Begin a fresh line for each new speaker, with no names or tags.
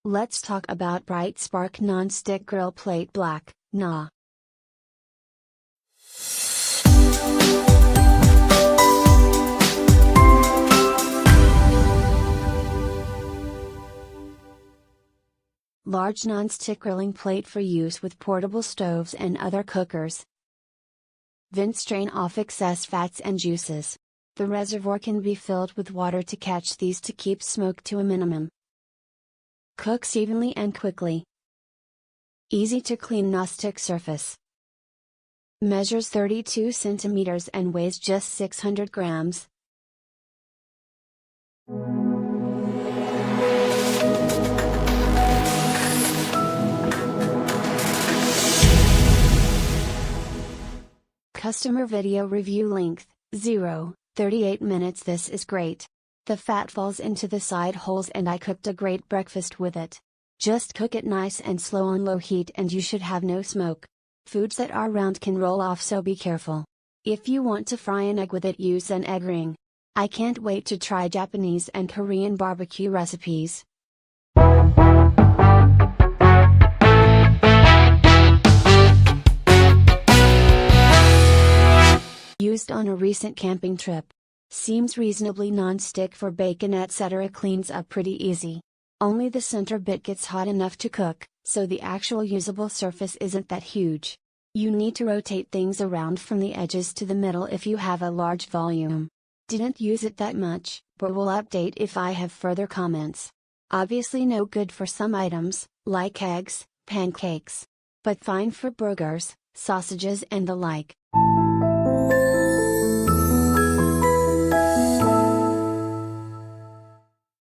Let's talk about Bright Spark Non-Stick Grill Plate Black, nah. Large non-stick grilling plate for use with portable stoves and other cookers. Vent strain off excess fats and juices. The reservoir can be filled with water to catch these to keep smoke to a minimum. Cooks evenly and quickly. Easy to clean non-stick surface. Measures 32 centimeters and weighs just 600 grams. Customer video review length, 0:38 minutes. This is great. The fat falls into the side holes and I cooked a great breakfast with it. Just cook it nice and slow on low heat and you should have no smoke. Foods that are round can roll off, so be careful. If you want to fry an egg with it, use an egg ring. I can't wait to try Japanese and Korean barbecue recipes. Used on a recent camping trip. Seems reasonably non-stick for bacon etc. Cleans up pretty easy. Only the center bit gets hot enough to cook, so the actual usable surface isn't that huge. You need to rotate things around from the edges to the middle if you have a large volume. Didn't use it that much, but will update if I have further comments. Obviously no good for some items, like eggs, pancakes. But fine for burgers, sausages and the like.